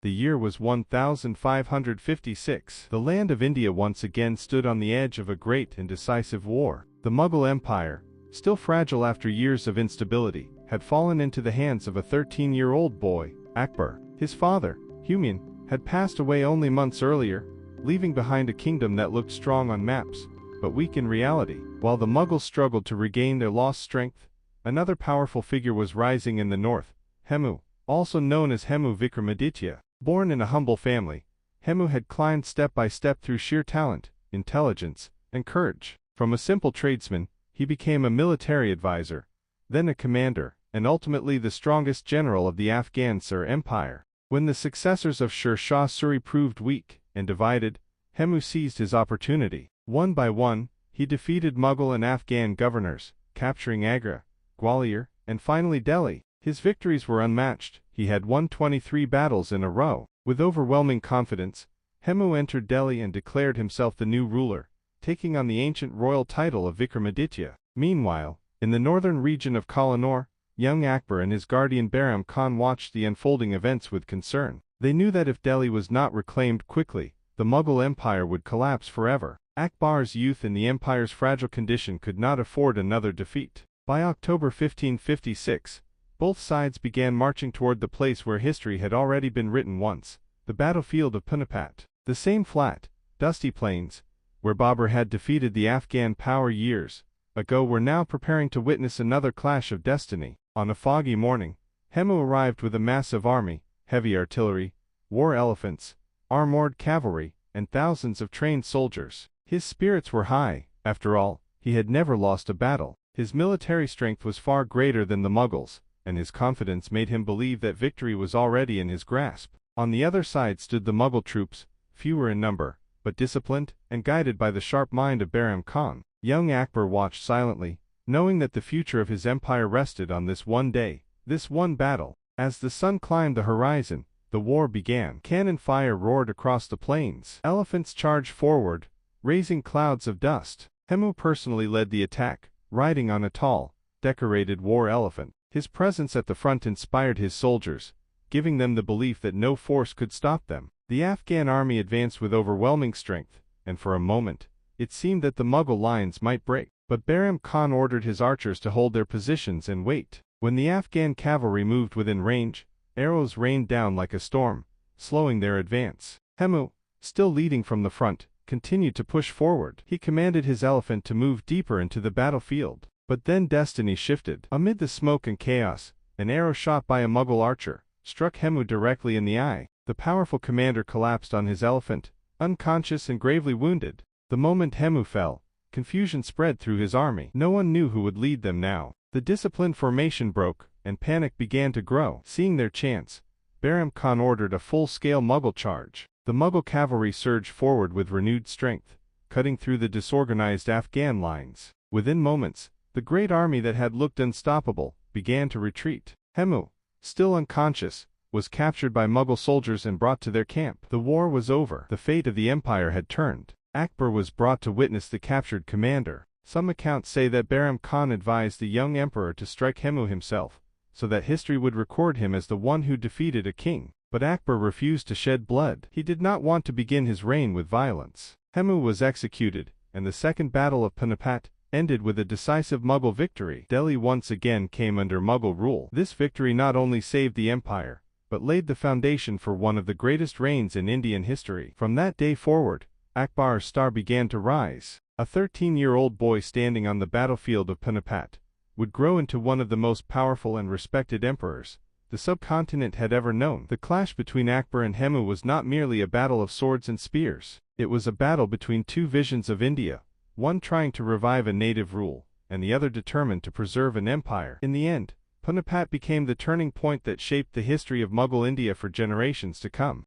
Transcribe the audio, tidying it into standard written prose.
The year was 1556. The land of India once again stood on the edge of a great and decisive war. The Mughal Empire, still fragile after years of instability, had fallen into the hands of a 13-year-old boy, Akbar. His father, Hemu, had passed away only months earlier, leaving behind a kingdom that looked strong on maps, but weak in reality. While the Mughals struggled to regain their lost strength, another powerful figure was rising in the north, Hemu, also known as Hemu Vikramaditya. Born in a humble family, Hemu had climbed step by step through sheer talent, intelligence, and courage. From a simple tradesman, he became a military advisor, then a commander, and ultimately the strongest general of the Afghan Empire. When the successors of Shah Suri proved weak and divided, Hemu seized his opportunity. One by one, he defeated Mughal and Afghan governors, capturing Agra, Gwalior, and finally Delhi. His victories were unmatched. He had won 23 battles in a row. With overwhelming confidence, Hemu entered Delhi and declared himself the new ruler, taking on the ancient royal title of Vikramaditya. Meanwhile, in the northern region of Kalanur, young Akbar and his guardian Bahram Khan watched the unfolding events with concern. They knew that if Delhi was not reclaimed quickly, the Mughal Empire would collapse forever. Akbar's youth and the empire's fragile condition could not afford another defeat. By October 1556, both sides began marching toward the place where history had already been written once, the battlefield of Panipat. The same flat, dusty plains, where Babur had defeated the Afghan power years ago, were now preparing to witness another clash of destiny. On a foggy morning, Hemu arrived with a massive army, heavy artillery, war elephants, armored cavalry, and thousands of trained soldiers. His spirits were high. After all, he had never lost a battle. His military strength was far greater than the Mughals, and his confidence made him believe that victory was already in his grasp. On the other side stood the Mughal troops, fewer in number, but disciplined and guided by the sharp mind of Bahram Khan. Young Akbar watched silently, knowing that the future of his empire rested on this one day, this one battle. As the sun climbed the horizon, the war began. Cannon fire roared across the plains. Elephants charged forward, raising clouds of dust. Hemu personally led the attack, riding on a tall, decorated war elephant. His presence at the front inspired his soldiers, giving them the belief that no force could stop them. The Afghan army advanced with overwhelming strength, and for a moment, it seemed that the Mughal lines might break. But Bahram Khan ordered his archers to hold their positions and wait. When the Afghan cavalry moved within range, arrows rained down like a storm, slowing their advance. Hemu, still leading from the front, continued to push forward. He commanded his elephant to move deeper into the battlefield. But then destiny shifted. Amid the smoke and chaos, an arrow shot by a Mughal archer struck Hemu directly in the eye. The powerful commander collapsed on his elephant, unconscious and gravely wounded. The moment Hemu fell, confusion spread through his army. No one knew who would lead them now. The disciplined formation broke, and panic began to grow. Seeing their chance, Bahram Khan ordered a full-scale Mughal charge. The Mughal cavalry surged forward with renewed strength, cutting through the disorganized Afghan lines. Within moments, the great army that had looked unstoppable began to retreat. Hemu, still unconscious, was captured by Mughal soldiers and brought to their camp. The war was over. The fate of the empire had turned. Akbar was brought to witness the captured commander. Some accounts say that Bahram Khan advised the young emperor to strike Hemu himself, so that history would record him as the one who defeated a king. But Akbar refused to shed blood. He did not want to begin his reign with violence. Hemu was executed, and the Second Battle of Panipat ended with a decisive Mughal victory. Delhi once again came under Mughal rule. This victory not only saved the empire, but laid the foundation for one of the greatest reigns in Indian history. From that day forward, Akbar's star began to rise. A 13-year-old boy standing on the battlefield of Panipat would grow into one of the most powerful and respected emperors the subcontinent had ever known. The clash between Akbar and Hemu was not merely a battle of swords and spears. It was a battle between two visions of India, one trying to revive a native rule, and the other determined to preserve an empire. In the end, Panipat became the turning point that shaped the history of Mughal India for generations to come.